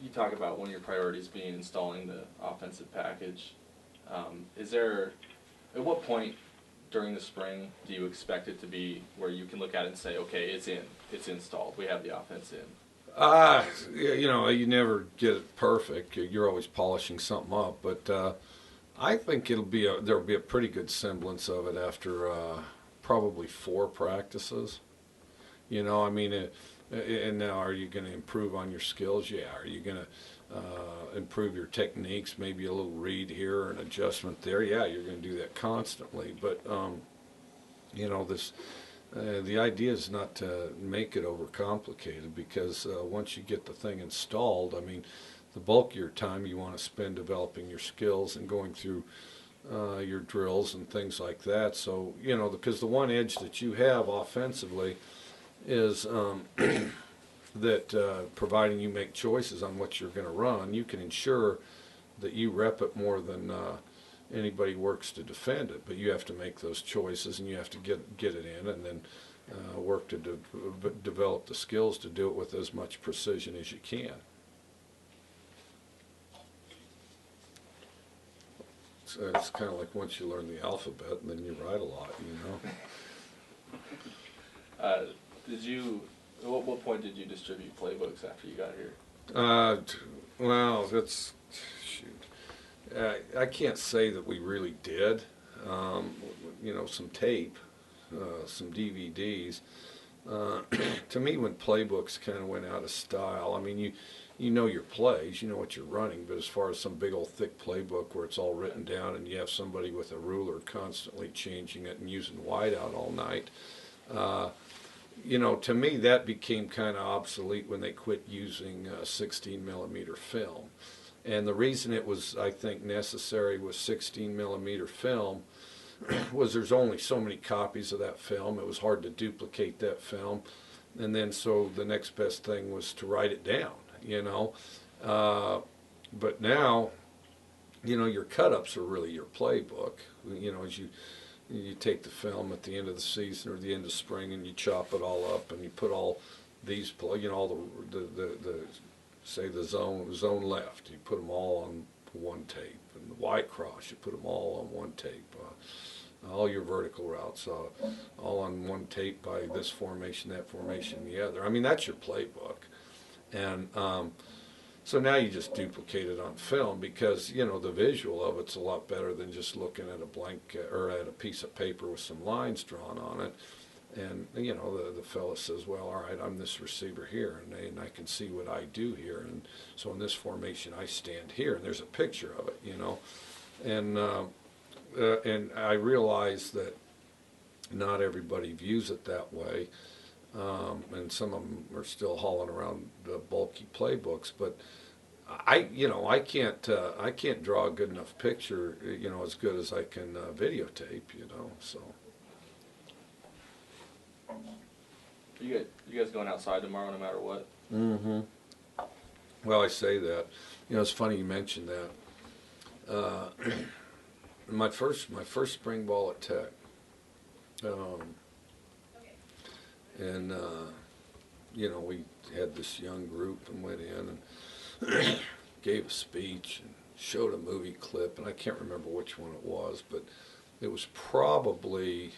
you talk about one of your priorities being installing the offensive package. Is there, at what point during the spring do you expect it to be where you can look at it and say, okay, it's installed, we have the offense in? You know, you never get it perfect. You're always polishing something up, but I think there'll be a pretty good semblance of it after probably 4 practices. You know, I mean, and now are you going to improve on your skills? Yeah. Are you going to improve your techniques? Maybe a little read here or an adjustment there. Yeah, you're going to do that constantly. But you know, the idea is not to make it overcomplicated, because once you get the thing installed, I mean, the bulk of your time you want to spend developing your skills and going through your drills and things like that. So, you know, because the one edge that you have offensively is that providing you make choices on what you're going to run, you can ensure that you rep it more than anybody works to defend it. But you have to make those choices, and you have to get it in, and then work to develop the skills to do it with as much precision as you can. It's kind of like once you learn the alphabet, and then you write a lot, you know. At what point did you distribute playbooks after you got here? Well, that's, shoot. I can't say that we really did. You know, some tape, some DVDs. To me, when playbooks kind of went out of style, I mean, you know your plays, you know what you're running, but as far as some big old thick playbook where it's all written down and you have somebody with a ruler constantly changing it and using whiteout all night, you know, to me that became kind of obsolete when they quit using 16 millimeter film. And the reason it was, I think, necessary with 16 millimeter film was there's only so many copies of that film. It was hard to duplicate that film. And then so the next best thing was to write it down, you know. But now, you know, your cut-ups are really your playbook. You know, as you take the film at the end of the season or the end of spring and you chop it all up and you put all these, you know, all the say the zone left, you put them all on one tape, and the white cross, you put them all on one tape. All your vertical routes, all on one tape by this formation, that formation, the other. I mean, that's your playbook. And so now you just duplicate it on film, because, you know, the visual of it's a lot better than just looking at a blank or at a piece of paper with some lines drawn on it. And, you know, the fella says, well, all right, I'm this receiver here, and I can see what I do here. And so in this formation, I stand here, and there's a picture of it, you know. And I realize that not everybody views it that way, and some of them are still hauling around the bulky playbooks. But I can't draw a good enough picture, you know, as good as I can videotape, you know. So. You guys going outside tomorrow, no matter what? Mm-hmm. Well, I say that. You know, it's funny you mentioned that. My first spring ball at Tech, and you know, we had this young group and went in and gave a speech and showed a movie clip, and I can't remember which one it was, but it was probably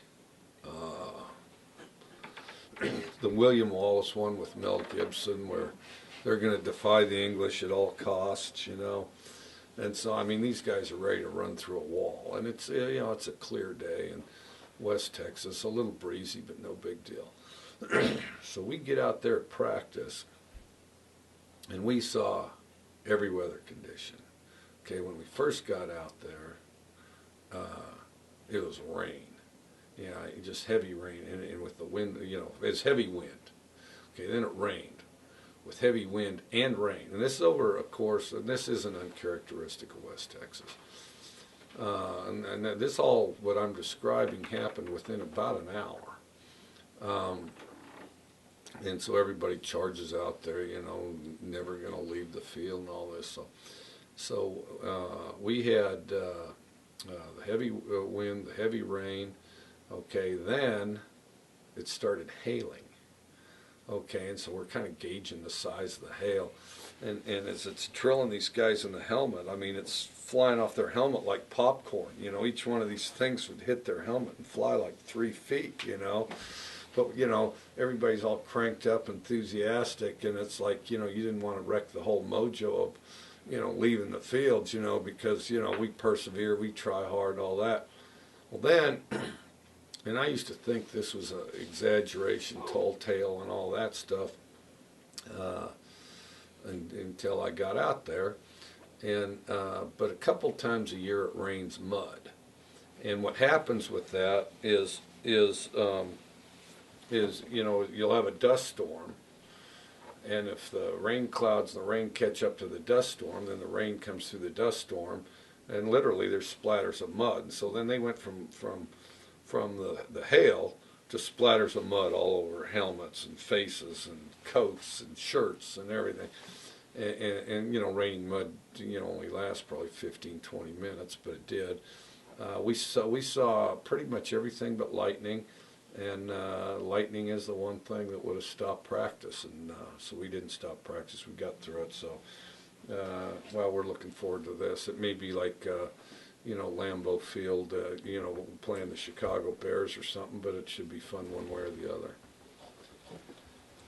the William Wallace one with Mel Gibson, where they're going to defy the English at all costs, you know. And so, I mean, these guys are ready to run through a wall, and it's, you know, it's a clear day in West Texas, a little breezy, but no big deal. So we get out there at practice, and we saw every weather condition. Okay, when we first got out there, it was rain. Yeah, just heavy rain, and with the wind, you know, it's heavy wind. Okay, then it rained with heavy wind and rain. And this is over a course, and this isn't uncharacteristic of West Texas. And this all, what I'm describing, happened within about an hour. And so everybody charges out there, you know, never going to leave the field and all this. So we had the heavy wind, the heavy rain. Okay, then it started hailing. Okay, and so we're kind of gauging the size of the hail. And as it's drilling these guys in the helmet, I mean, it's flying off their helmet like popcorn. You know, each one of these things would hit their helmet and fly like 3 feet, you know. But, you know, everybody's all cranked up, enthusiastic, and it's like, you know, you didn't want to wreck the whole mojo of, you know, leaving the fields, you know, because, you know, we persevere, we try hard, all that. Well, then, and I used to think this was an exaggeration, tall tale and all that stuff, until I got out there. And but a couple times a year it rains mud, and what happens with that is you know, you'll have a dust storm, and if the rain clouds and the rain catch up to the dust storm, then the rain comes through the dust storm, and literally there's splatters of mud. And so then they went from the hail to splatters of mud all over helmets and faces and coats and shirts and everything. And you know, raining mud, you know, only lasts probably 15-20 minutes, but it did. We saw pretty much everything but lightning, and lightning is the one thing that would have stopped practice, and so we didn't stop practice. We got through it. So well, we're looking forward to this. It may be like you know, Lambeau Field, you know, playing the Chicago Bears or something, but it should be fun one way or the other.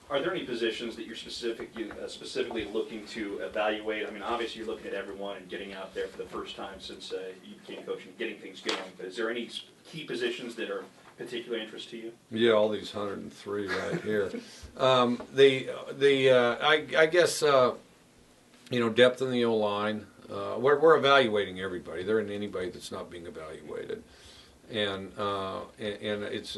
Are there any positions that you're specifically looking to evaluate? I mean, obviously you're looking at everyone and getting out there for the first time since you became coach and getting things going. But is there any key positions that are of particular interest to you? Yeah, all these 103 right here. I guess you know, depth in the O-line. We're evaluating everybody. There isn't anybody that's not being evaluated. And it's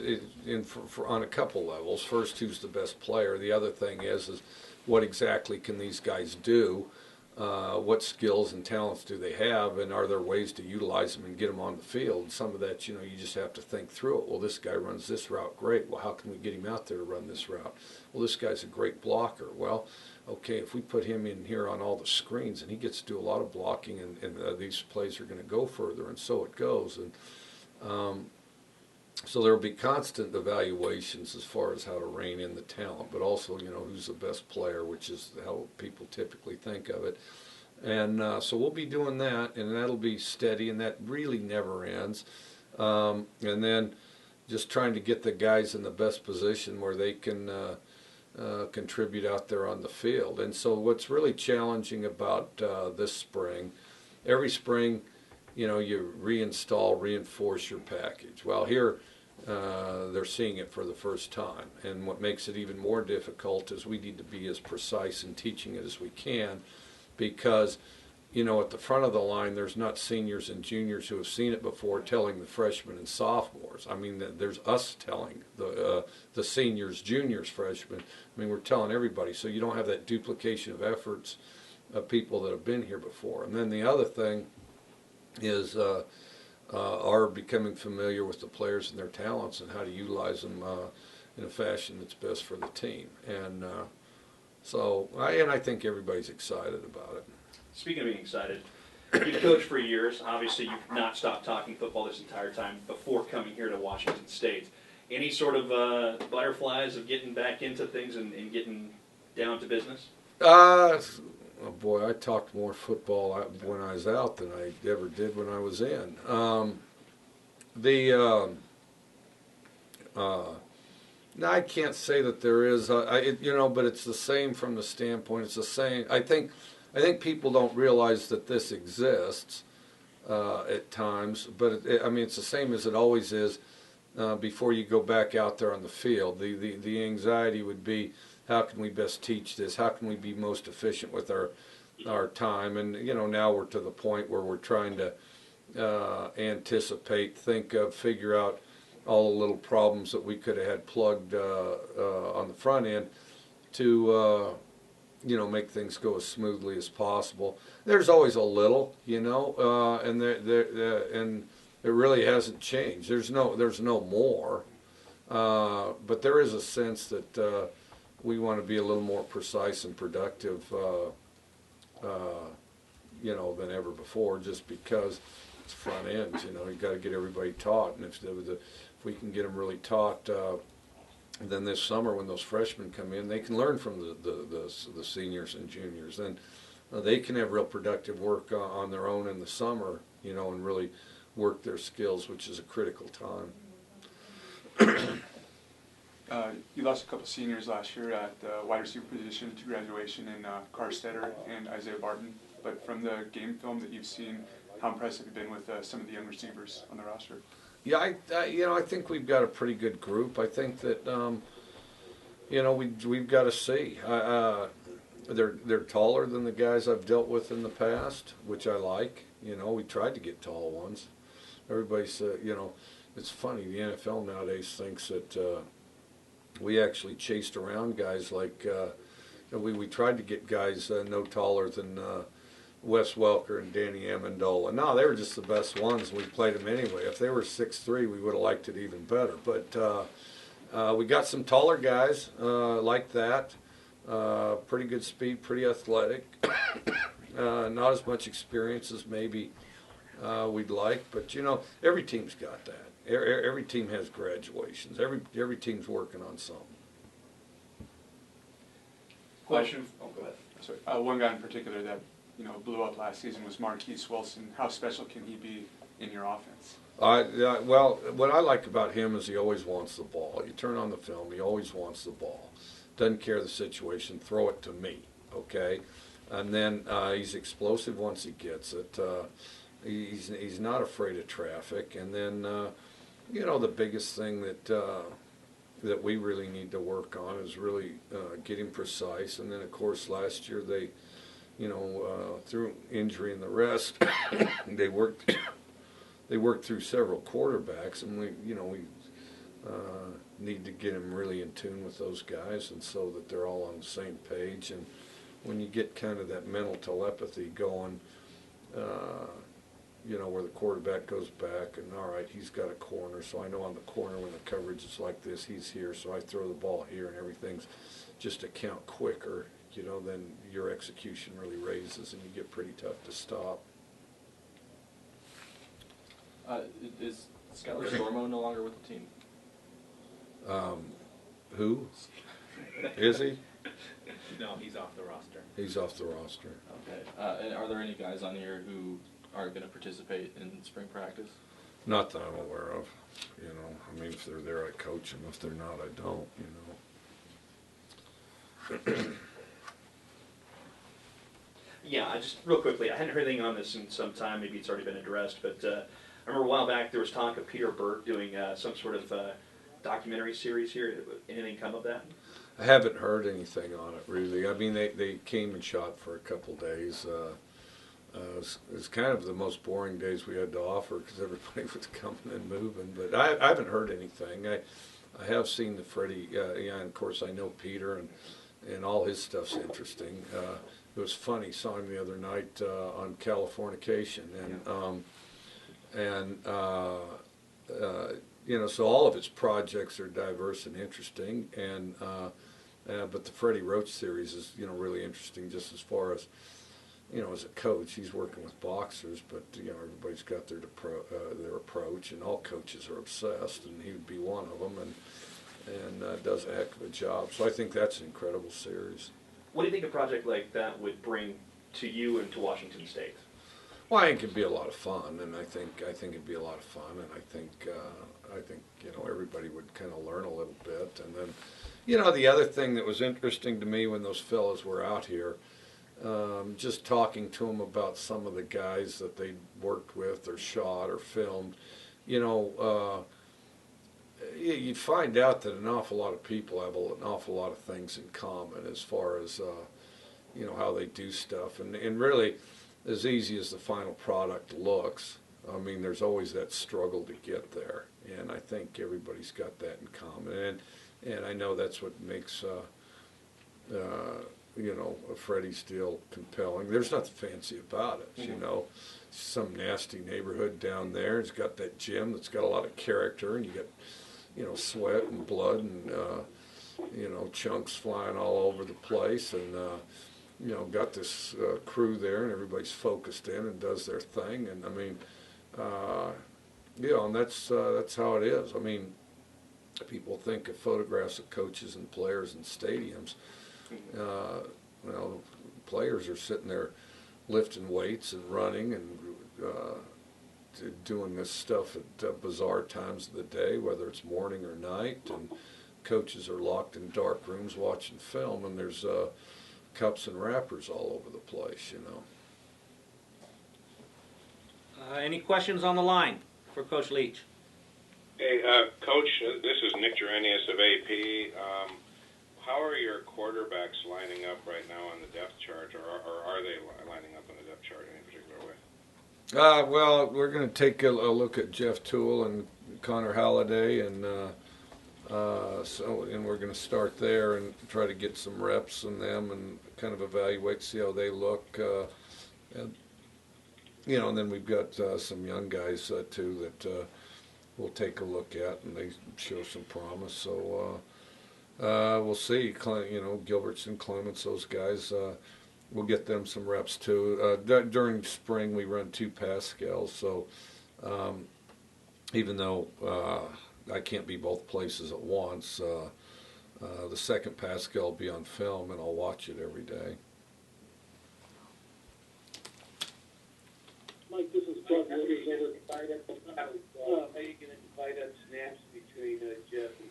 for on a couple levels. First, who's the best player? The other thing is what exactly can these guys do? What skills and talents do they have? And are there ways to utilize them and get them on the field? Some of that, you know, you just have to think through it. Well, this guy runs this route great. Well, how can we get him out there to run this route? Well, this guy's a great blocker. Well, okay, if we put him in here on all the screens and he gets to do a lot of blocking, and these plays are going to go further, and so it goes. And so there will be constant evaluations as far as how to rein in the talent, but also, you know, who's the best player, which is how people typically think of it. And so we'll be doing that, and that'll be steady, and that really never ends. And then just trying to get the guys in the best position where they can contribute out there on the field. And so what's really challenging about this spring, every spring, you know, you reinforce your package. Well, here they're seeing it for the first time, and what makes it even more difficult is we need to be as precise in teaching it as we can, because, you know, at the front of the line there's not seniors and juniors who have seen it before telling the freshmen and sophomores. I mean, there's us telling the seniors, juniors, freshmen. I mean, we're telling everybody, so you don't have that duplication of efforts of people that have been here before. And then the other thing is are becoming familiar with the players and their talents and how to utilize them in a fashion that's best for the team. And so I think everybody's excited about it. Speaking of being excited, you've coached for years. Obviously, you've not stopped talking football this entire time before coming here to Washington State. Any sort of butterflies of getting back into things and getting down to business? Oh boy, I talked more football when I was out than I ever did when I was in. No, I can't say that there is, you know, but it's the same from the standpoint. It's the same. I think people don't realize that this exists at times, but I mean, it's the same as it always is. Before you go back out there on the field, the anxiety would be, how can we best teach this? How can we be most efficient with our time? And, you know, now we're to the point where we're trying to anticipate, think of, figure out all the little problems that we could have had plugged on the front end to, you know, make things go as smoothly as possible. There's always a little, you know, and and it really hasn't changed. There's no more, but there is a sense that we want to be a little more precise and productive, you know, than ever before, just because it's front end. You know, you got to get everybody taught, and if we can get them really taught And then this summer, when those freshmen come in, they can learn from the seniors and juniors. Then they can have real productive work on their own in the summer, you know, and really work their skills, which is a critical time. You lost a couple seniors last year at the wide receiver position to graduation in Carstetter and Isaiah Barton. But from the game film that you've seen, how impressive have you been with some of the young receivers on the roster? Yeah, I think we've got a pretty good group. I think that we've got to see. They're taller than the guys I've dealt with in the past, which I like. You know, we tried to get tall ones. Everybody's it's funny. The NFL nowadays thinks that we actually chased around guys like we tried to get guys no taller than Wes Welker and Danny Amendola. No, they were just the best ones. We played them anyway. If they were 6'3", we would have liked it even better. But we got some taller guys like that. Pretty good speed, pretty athletic. Not as much experience as maybe we'd like, but you know, every team's got that. Every team has graduations. Every team's working on something. Question? Oh, go ahead. Sorry, one guy in particular that blew up last season was Marquise Wilson. How special can he be in your offense? Well, what I like about him is he always wants the ball. You turn on the film, he always wants the ball. Doesn't care the situation, throw it to me, okay? And then he's explosive once he gets it. He's not afraid of traffic. And then, the biggest thing that we really need to work on is really getting precise. And then, of course, last year they, through injury and the rest, they worked through several quarterbacks, and we need to get them really in tune with those guys, and so that they're all on the same page. And when you get kind of that mental telepathy going, where the quarterback goes back and, all right, he's got a corner, so I know on the corner when the coverage is like this, he's here, so I throw the ball here, and everything's just a count quicker, then your execution really raises, and you get pretty tough to stop. Is Skylar Stormo no longer with the team? Who? Is he? No, he's off the roster. He's off the roster. Okay. And are there any guys on here who aren't going to participate in spring practice? Not that I'm aware of. I mean, if they're there, I coach them. If they're not, I don't. Yeah, I just real quickly, I hadn't heard anything on this in some time. Maybe it's already been addressed, but I remember a while back there was talk of Peter Burt doing some sort of documentary series here. Anything come of that? I haven't heard anything on it, really. I mean, they came and shot for a couple days. It's kind of the most boring days we had to offer because everybody was coming and moving. But I haven't heard anything. I have seen the Freddie, and of course I know Peter, and all his stuff's interesting. It was funny, saw him the other night on Californication, so all of his projects are diverse and interesting, but the Freddie Roach series is really interesting just as far as as a coach. He's working with boxers, but everybody's got their approach, and all coaches are obsessed, and he would be one of them, and does a heck of a job. So I think that's an incredible series. What do you think a project like that would bring to you and to Washington State? Well, I think it'd be a lot of fun, and I think it'd be a lot of fun, and I think everybody would kind of learn a little bit, and then the other thing that was interesting to me when those fellas were out here, just talking to them about some of the guys that they worked with or shot or filmed, you'd find out that an awful lot of people have an awful lot of things in common as far as how they do stuff, and really, as easy as the final product looks, I mean, there's always that struggle to get there, and I think everybody's got that in common, and I know that's what makes a Freddie's deal compelling. There's nothing fancy about it, some nasty neighborhood down there. It's got that gym that's got a lot of character, and you get sweat and blood and chunks flying all over the place, and got this crew there, and everybody's focused in and does their thing, and I mean, and that's how it is. I mean, people think of photographs of coaches and players in stadiums. Well, players are sitting there lifting weights and running and doing this stuff at bizarre times of the day, whether it's morning or night, and coaches are locked in dark rooms watching film, and there's cups and wrappers all over the place, you know. Any questions on the line for Coach Leach? Hey, Coach, this is Nick Gerenius of AP. How are your quarterbacks lining up right now on the depth chart, or are they lining up on the depth chart in any particular way? Well, we're going to take a look at Jeff Toole and Connor Halliday, and we're going to start there and try to get some reps on them and kind of evaluate, see how they look. And then we've got some young guys too that we'll take a look at, and they show some promise. So we'll see. Gilbertson, Clements, those guys. We'll get them some reps too. During spring, we run 2 Pascals, so even though I can't be both places at once, the second Pascal will be on film, and I'll watch it every day. Mike, this is Doug Wooders over at How are you going to divide up snaps between Jeff and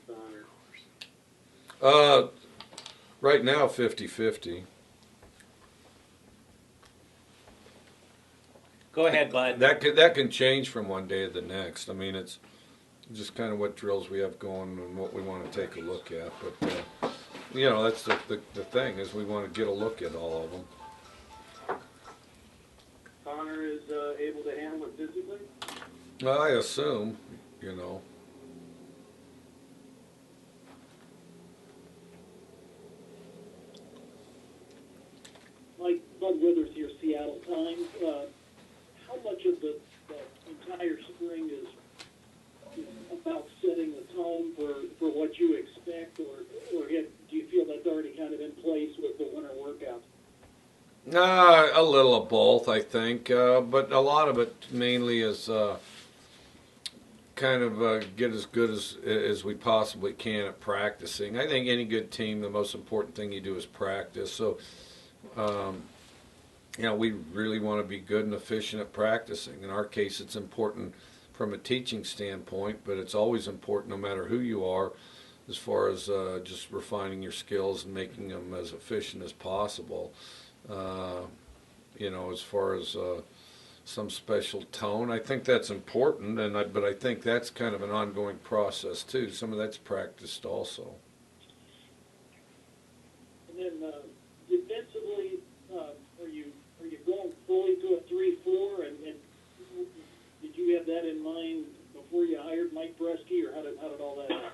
Connor? Right now, 50-50. Go ahead, Bud. That can change from one day to the next. I mean, it's just kind of what drills we have going and what we want to take a look at. But that's the thing, is we want to get a look at all of them. Connor is able to handle it physically? Well, I assume, Mike, Bud Withers here, Seattle Times. How much of the entire spring is about setting the tone for what you expect, or do you feel that's already kind of in place with the winter workouts? A little of both, I think, but a lot of it mainly is kind of get as good as we possibly can at practicing. I think any good team, the most important thing you do is practice. So, we really want to be good and efficient at practicing. In our case, it's important from a teaching standpoint, but it's always important no matter who you are, as far as just refining your skills and making them as efficient as possible. As far as some special tone, I think that's important, but I think that's kind of an ongoing process too. Some of that's practiced also. And then defensively, are you going fully to a 3-4? And did you have that in mind before you hired Mike Bresky, or how did all that happen?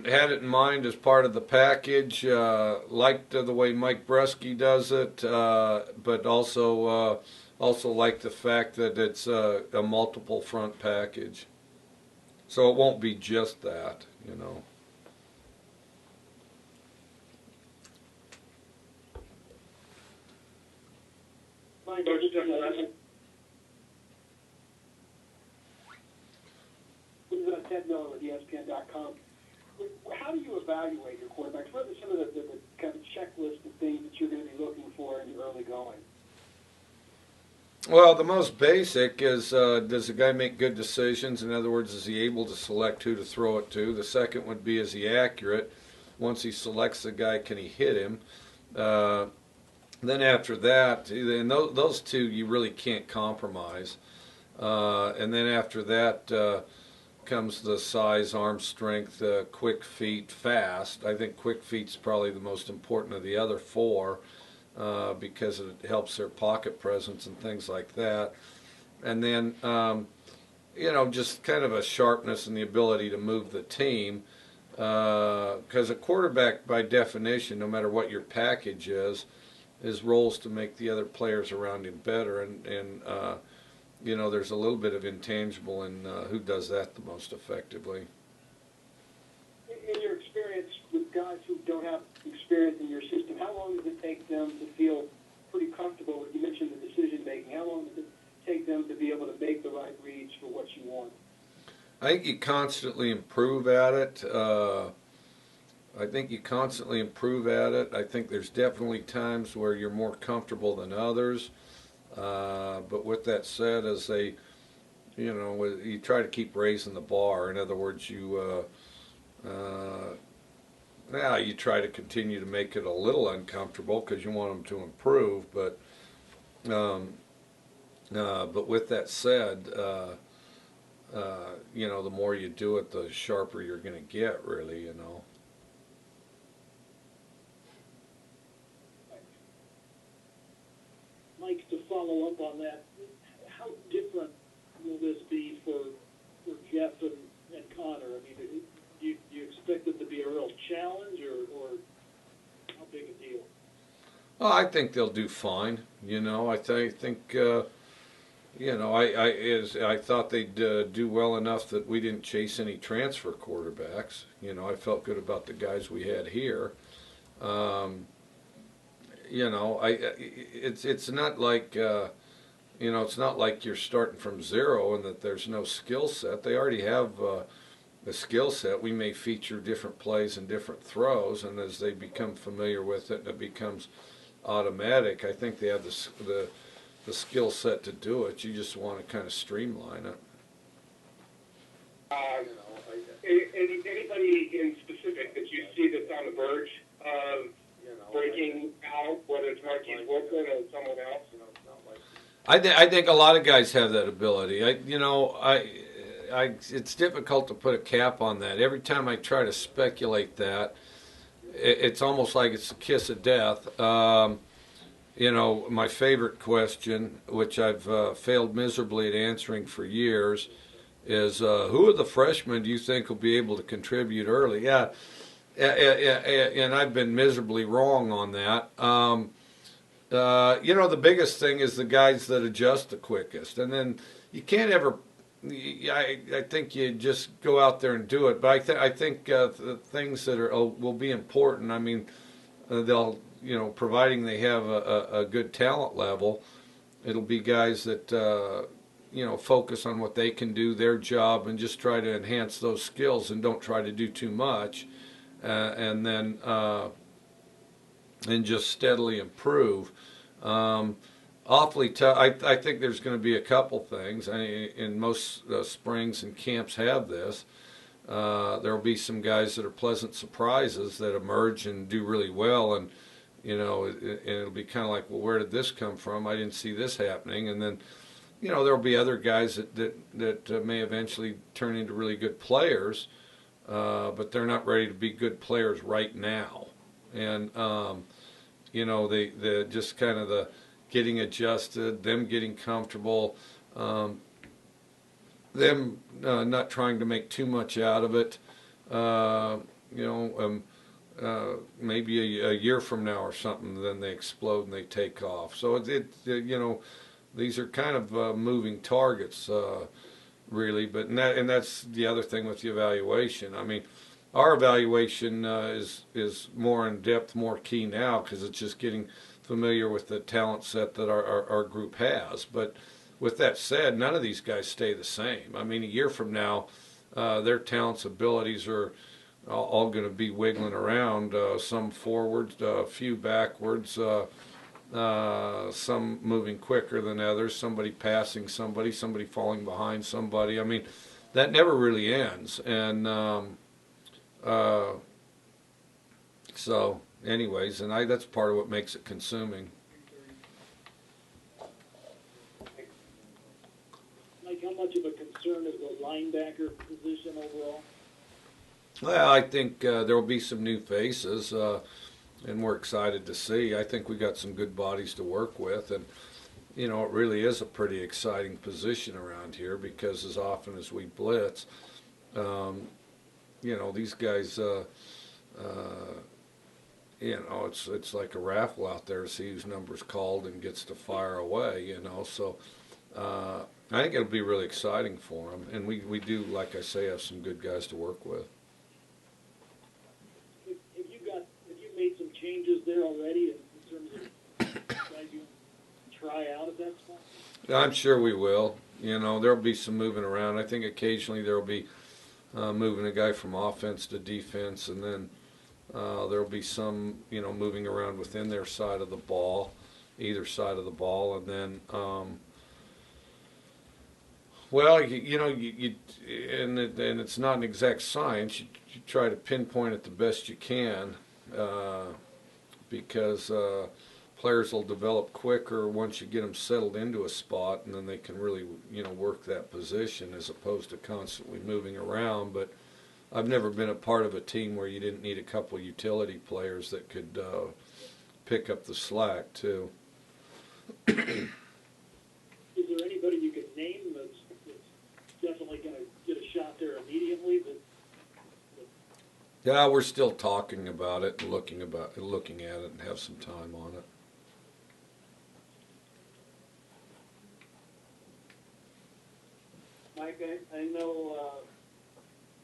Had it in mind as part of the package. Liked the way Mike Bresky does it, but also like the fact that it's a multiple front package. So it won't be just that, Mike, Ted Miller with ESPN.com. How do you evaluate your quarterbacks? What are some of the kind of checklist of things that you're going to be looking for in the early going? Well, the most basic is, does the guy make good decisions? In other words, is he able to select who to throw it to? The second would be, is he accurate? Once he selects the guy, can he hit him? Then after that, and those two you really can't compromise. And then after that comes the size, arm strength, quick feet, fast. I think quick feet's probably the most important of the other 4 because it helps their pocket presence and things like that. And then, just kind of a sharpness and the ability to move the team. Because a quarterback, by definition, no matter what your package is, his role is to make the other players around him better. And there's a little bit of intangible in who does that the most effectively. In your experience with guys who don't have experience in your system, how long does it take them to feel pretty comfortable? You mentioned the decision making. How long does it take them to be able to make the right reads for what you I think you constantly improve at it. I think there's definitely times where you're more comfortable than others. But with that said, you try to keep raising the bar. In other words, you try to continue to make it a little uncomfortable because you want them to improve. But with that said, the more you do it, the sharper you're going to get, really. Mike, to follow up on that, how different will this be for Jeff and Connor? I mean, do you expect it to be a real challenge, or how big a deal? Well, I think they'll do fine. I thought they'd do well enough that we didn't chase any transfer quarterbacks. I felt good about the guys we had here. It's not like it's not like you're starting from zero and that there's no skill set. They already have the skill set. We may feature different plays and different throws, and as they become familiar with it, and it becomes automatic. I think they have the skill set to do it. You just want to kind of streamline it. Anybody in specific that you see that's on the verge of breaking out, whether it's Marquise Wilson or someone else? I think a lot of guys have that ability. It's difficult to put a cap on that. Every time I try to speculate that, it's almost like it's the kiss of death. My favorite question, which I've failed miserably at answering for years, is who of the freshmen do you think will be able to contribute early? Yeah, and I've been miserably wrong on that. The biggest thing is the guys that adjust the quickest, and then you can't ever. I think you just go out there and do it. But I think the things that will be important. I mean, they'll providing they have a good talent level, it'll be guys that focus on what they can do, their job, and just try to enhance those skills and don't try to do too much, and then just steadily improve. Awfully tough. I think there's going to be a couple things. In most springs and camps have this. There will be some guys that are pleasant surprises that emerge and do really well, and it'll be kind of like, well, where did this come from? I didn't see this happening. And then, there'll be other guys that may eventually turn into really good players, but they're not ready to be good players right now. And the just kind of the getting adjusted, them getting comfortable, them not trying to make too much out of it. Maybe a year from now or something, then they explode and they take off. So these are kind of moving targets, really. But that's the other thing with the evaluation. I mean, our evaluation is more in depth, more key now because it's just getting familiar with the talent set that our group has. But with that said, none of these guys stay the same. I mean, a year from now, their talents, abilities are all going to be wiggling around, some forwards, a few backwards, some moving quicker than others, somebody passing somebody falling behind somebody. I mean, that never really ends. And so anyways, and that's part of what makes it consuming. Mike, how much of a concern is the linebacker position overall? Well, I think there will be some new faces, and we're excited to see. I think we got some good bodies to work with, and it really is a pretty exciting position around here because as often as we blitz, these guys, it's like a raffle out there to see whose number's called and gets to fire away. So I think it'll be really exciting for them, and we do, like I say, have some good guys to work with. Made some changes there already in terms of guys you try out at that spot? I'm sure we will. You know, there'll be some moving around. I think occasionally there'll be moving a guy from offense to defense, and then there'll be some, you know, moving around within their side of the ball, either side of the ball, and then, well, and it's not an exact science. You try to pinpoint it the best you can, because players will develop quicker once you get them settled into a spot, and then they can really, you know, work that position as opposed to constantly moving around. But I've never been a part of a team where you didn't need a couple utility players that could pick up the slack too. Is there anybody you could name that's definitely going to get a shot there immediately? Yeah, we're still talking about it and looking at it and have some time on it. Mike, I know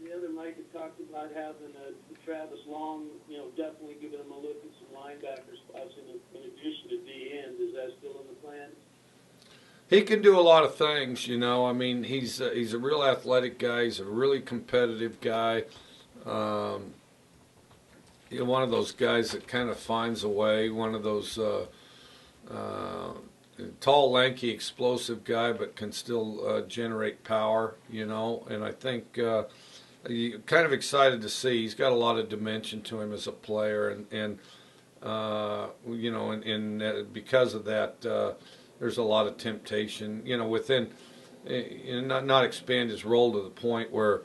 the other Mike had talked about having Travis Long, you know, definitely giving him a look at some linebacker spots in addition to D end. Is that still in the plan? He can do a lot of things, you know. I mean, he's a real athletic guy. He's a really competitive guy. You know, one of those guys that kind of finds a way. One of those tall, lanky, explosive guy, but can still generate power, you know. And I think you're kind of excited to see. He's got a lot of dimension to him as a player, and you know, and because of that, there's a lot of temptation, you know, within, not expand his role to the point where,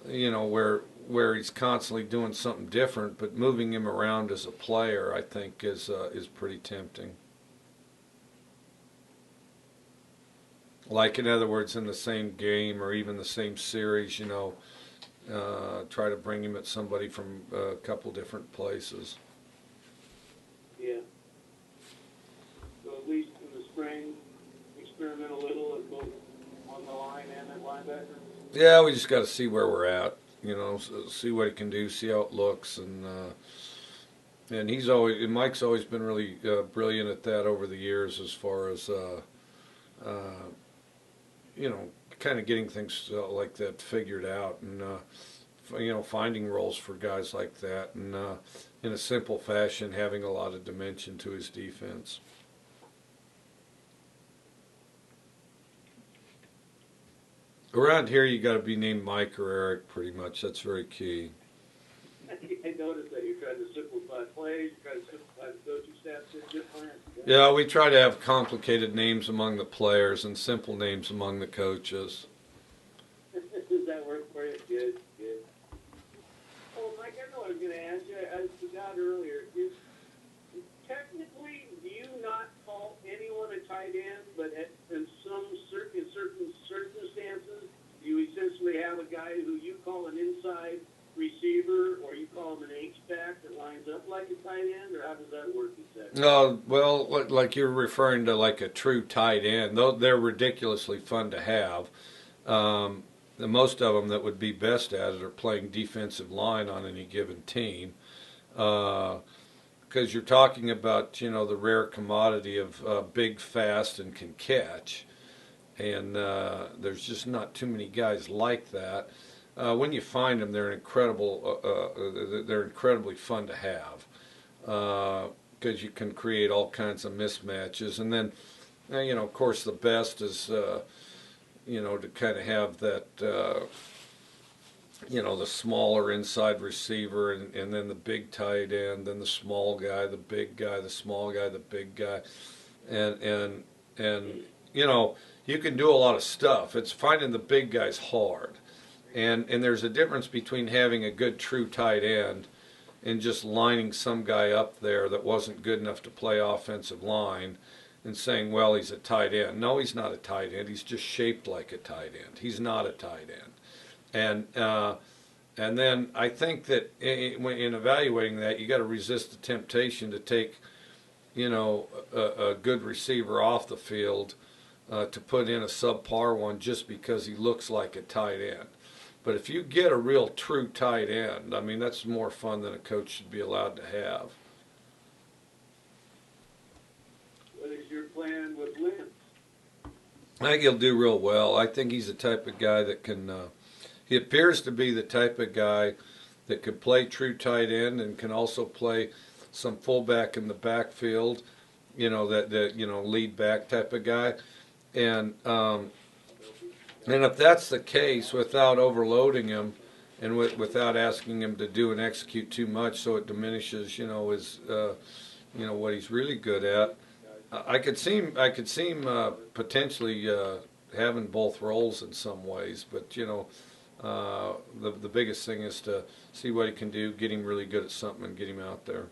you know, where he's constantly doing something different, but moving him around as a player, I think, is pretty tempting. Like, in other words, in the same game or even the same series, you know, try to bring him at somebody from a couple different places. Yeah. So at least in the spring, experiment a little at both on the line and at linebacker? Yeah, we just got to see where we're at, you know, see what he can do, see how it looks, and Mike's always been really brilliant at that over the years, as far as you know, kind of getting things like that figured out, and you know, finding roles for guys like that, and in a simple fashion, having a lot of dimension to his defense. Around here, you got to be named Mike or Eric, pretty much. That's very key. I noticed that you're trying to simplify plays, you're trying to simplify the coaching staff, different. Yeah, we try to have complicated names among the players and simple names among the coaches. Does that work for you? Good, good. Oh, Mike, I know what I was going to ask you. I forgot earlier. Technically, do you not call anyone a tight end, but in certain circumstances, you essentially have a guy who you call an inside receiver, or you call him an H-back that lines up like a tight end, or how does that work exactly? Well, like you're referring to, like a true tight end. They're ridiculously fun to have. The most of them that would be best at it are playing defensive line on any given team, because you're talking about, you know, the rare commodity of big, fast, and can catch, and there's just not too many guys like that. When you find them, they're they're incredibly fun to have, because you can create all kinds of mismatches. And then, you know, of course, the best is, you know, to kind of have that, you know, the smaller inside receiver, and then the big tight end, then the small guy, the big guy, the small guy, the big guy, and you know, you can do a lot of stuff. It's finding the big guys hard. And there's a difference between having a good true tight end and just lining some guy up there that wasn't good enough to play offensive line and saying, well, he's a tight end. No, he's not a tight end. He's just shaped like a tight end. He's not a tight end. And then I think that in evaluating that, you got to resist the temptation to take, you know, a good receiver off the field to put in a subpar one just because he looks like a tight end. But if you get a real true tight end, I mean, that's more fun than a coach should be allowed to have. What is your plan with Lynch? I think he'll do real well. I think he's the type of guy that can. He appears to be the type of guy that could play true tight end and can also play some fullback in the backfield. You know, that lead back type of guy, and if that's the case, without overloading him, and without asking him to do and execute too much, so it diminishes his what he's really good at. I could see him potentially having both roles in some ways, but the biggest thing is to see what he can do, get him really good at something, and get him out there.